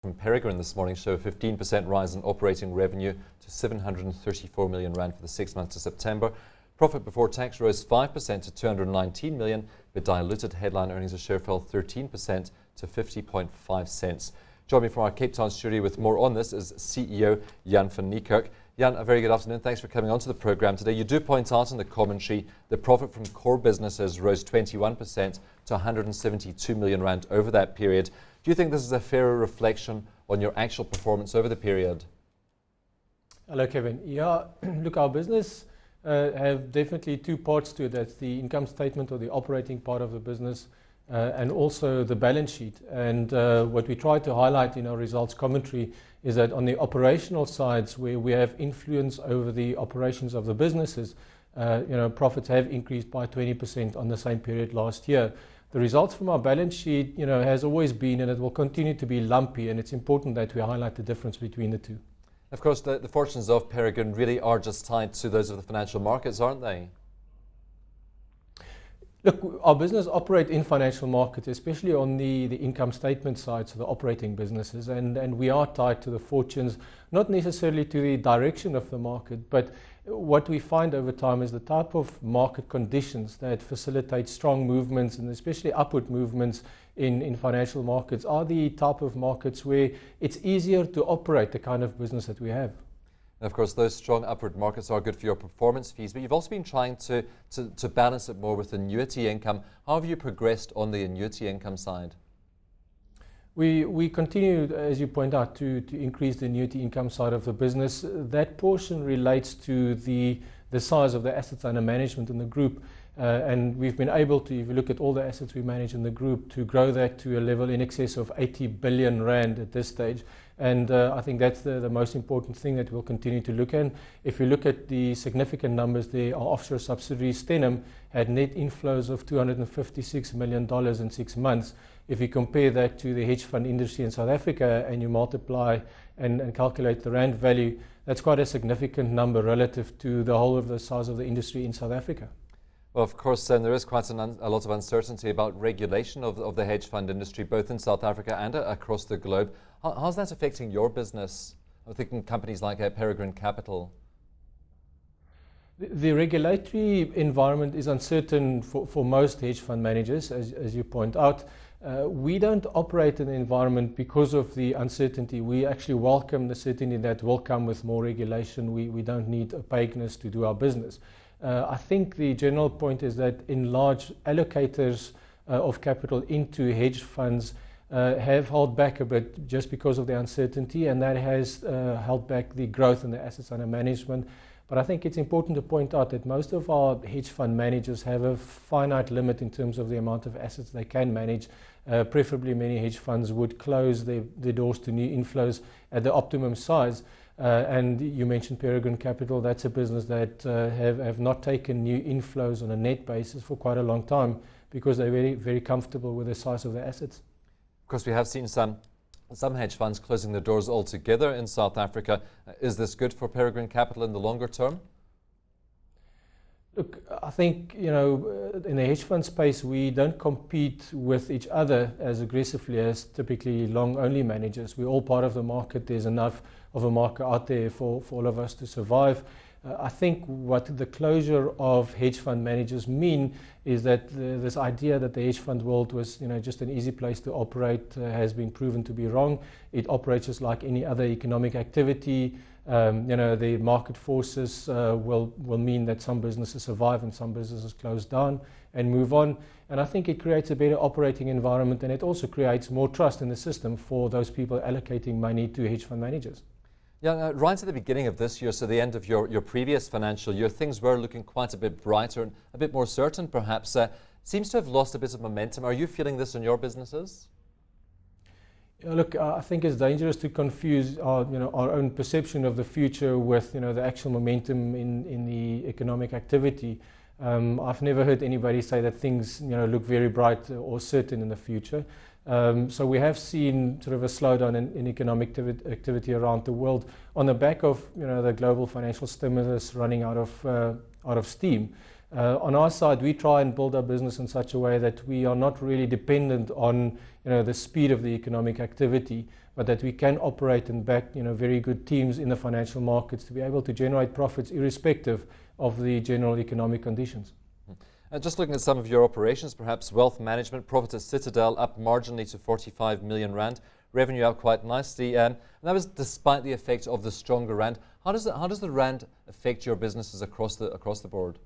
From Peregrine this morning show a 15% rise in operating revenue to 734 million rand for the 6 months to September. Profit before tax rose 5% to 219 million, but diluted headline earnings per share fell 13% to 50.5 cents. Joining me from our Cape Town studio with more on this is CEO Jan van Niekerk. Jan, a very good afternoon. Thanks for coming onto the program today. You do point out in the commentary the profit from core businesses rose 21% to 172 million rand over that period. Do you think this is a fairer reflection on your actual performance over the period? Hello, Kevin. Yeah, look, our business have definitely two parts to it. That's the income statement or the operating part of the business and also the balance sheet. And what we try to highlight in our results commentary is that on the operational sides where we have influence over the operations of the businesses, profits have increased by 20% on the same period last year. The results from our balance sheet, has always been and it will continue to be lumpy, and it's important that we highlight the difference between the two. Of course, the fortunes of Peregrine really are just tied to those of the financial markets, aren't they? Look, our business operate in financial markets, especially on the income statement side, so the operating businesses, and we are tied to the fortunes, not necessarily to the direction of the market, but what we find over time is the type of market conditions that facilitate strong movements and especially upward movements in financial markets are the type of markets where it's easier to operate the kind of business that we have. And of course, those strong upward markets are good for your performance fees, but you've also been trying to balance it more with annuity income. How have you progressed on the annuity income side? We continue, as you point out, to increase the annuity income side of the business. That portion relates to the size of the assets under management in the group. And we've been able to, if you look at all the assets we manage in the group, to grow that to a level in excess of 80 billion rand at this stage. And I think that's the most important thing that we'll continue to look at. If you look at the significant numbers there, our offshore subsidiary Stenham had net inflows of $256 million in 6 months. If you compare that to the hedge fund industry in South Africa and you multiply and calculate the rand value, that's quite a significant number relative to the whole of the size of the industry in South Africa. Well, of course, there is quite a lot of uncertainty about regulation of the hedge fund industry, both in South Africa and across the globe. How's that affecting your business? I'm thinking companies like Peregrine Capital. The regulatory environment is uncertain for most hedge fund managers, as you point out. We don't operate in an environment because of the uncertainty. We actually welcome the certainty that will come with more regulation. We don't need opaqueness to do our business. I think the general point is that in large allocators of capital into hedge funds have held back a bit just because of the uncertainty, and that has held back the growth in the assets under management. But I think it's important to point out that most of our hedge fund managers have a finite limit in terms of the amount of assets they can manage. Preferably, many hedge funds would close their doors to new inflows at the optimum size. And you mentioned Peregrine Capital. That's a business that have not taken new inflows on a net basis for quite a long time because they're very, very comfortable with the size of their assets. Of course, we have seen some hedge funds closing their doors altogether in South Africa. Is this good for Peregrine Capital in the longer term? Look, I think, in the hedge fund space, we don't compete with each other as aggressively as typically long-only managers. We're all part of the market. There's enough of a market out there for all of us to survive. I think what the closure of hedge fund managers mean is that this idea that the hedge fund world was, just an easy place to operate has been proven to be wrong. It operates just like any other economic activity. The market forces will mean that some businesses survive and some businesses close down and move on. And I think it creates a better operating environment, and it also creates more trust in the system for those people allocating money to hedge fund managers. Yeah, right at the beginning of this year, so the end of your previous financial year, things were looking quite a bit brighter and a bit more certain, perhaps. Seems to have lost a bit of momentum. Are you feeling this in your businesses? Look, I think it's dangerous to confuse our own perception of the future with, the actual momentum in the economic activity. I've never heard anybody say that things, look very bright or certain in the future. So we have seen sort of a slowdown in economic activity around the world on the back of, the global financial stimulus running out of steam. On our side, we try and build our business in such a way that we are not really dependent on the speed of the economic activity, but that we can operate and back very good teams in the financial markets to be able to generate profits irrespective of the general economic conditions. Just looking at some of your operations, perhaps wealth management, profit at Citadel up marginally to 45 million rand, revenue up quite nicely, and that was despite the effect of the stronger rand. How does the rand affect your businesses across the board?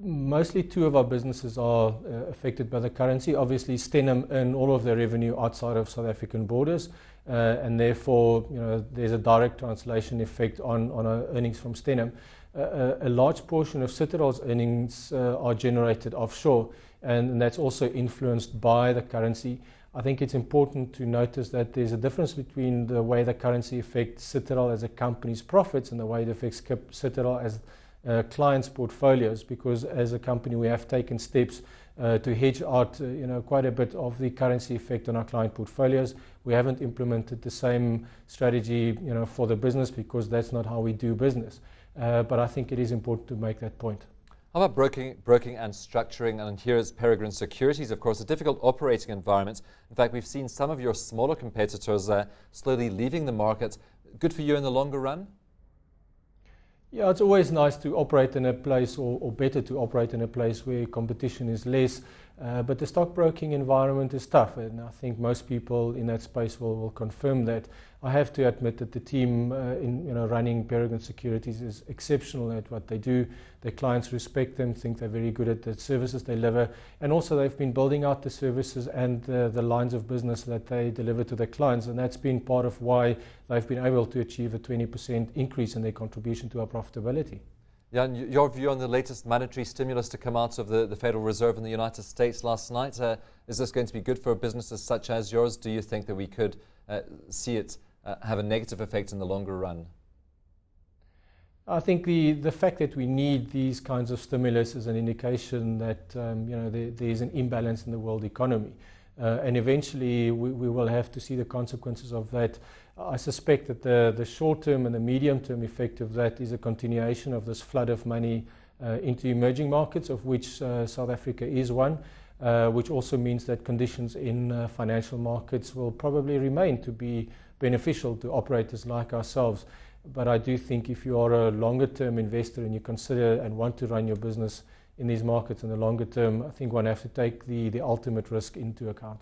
Mostly two of our businesses are affected by the currency. Obviously, Stenham earn all of their revenue outside of South African borders, and therefore, there's a direct translation effect on our earnings from Stenham. A large portion of Citadel's earnings are generated offshore, and that's also influenced by the currency. I think it's important to notice that there's a difference between the way the currency affects Citadel as a company's profits and the way it affects Citadel as clients' portfolios, because as a company we have taken steps to hedge out quite a bit of the currency effect on our client portfolios. We haven't implemented the same strategy for the business because that's not how we do business. But I think it is important to make that point. How about broking and structuring? And here is Peregrine Securities, of course, a difficult operating environment. In fact, we've seen some of your smaller competitors slowly leaving the market. Good for you in the longer run? Yeah, it's always nice to operate in a place, or better to operate in a place where competition is less. But the stockbroking environment is tough, and I think most people in that space will confirm that. I have to admit that the team running Peregrine Securities is exceptional at what they do. Their clients respect them, think they're very good at the services they deliver, and also they've been building out the services and the lines of business that they deliver to their clients, and that's been part of why they've been able to achieve a 20% increase in their contribution to our profitability. Yeah, and your view on the latest monetary stimulus to come out of the Federal Reserve in the United States last night, is this going to be good for businesses such as yours? Do you think that we could see it have a negative effect in the longer run? I think the fact that we need these kinds of stimulus is an indication that there is an imbalance in the world economy. And eventually we will have to see the consequences of that. I suspect that the short-term and the medium-term effect of that is a continuation of this flood of money into emerging markets, of which South Africa is one, which also means that conditions in financial markets will probably remain to be beneficial to operators like ourselves. But I do think if you are a longer-term investor and you consider and want to run your business in these markets in the longer term, I think one has to take the ultimate risk into account.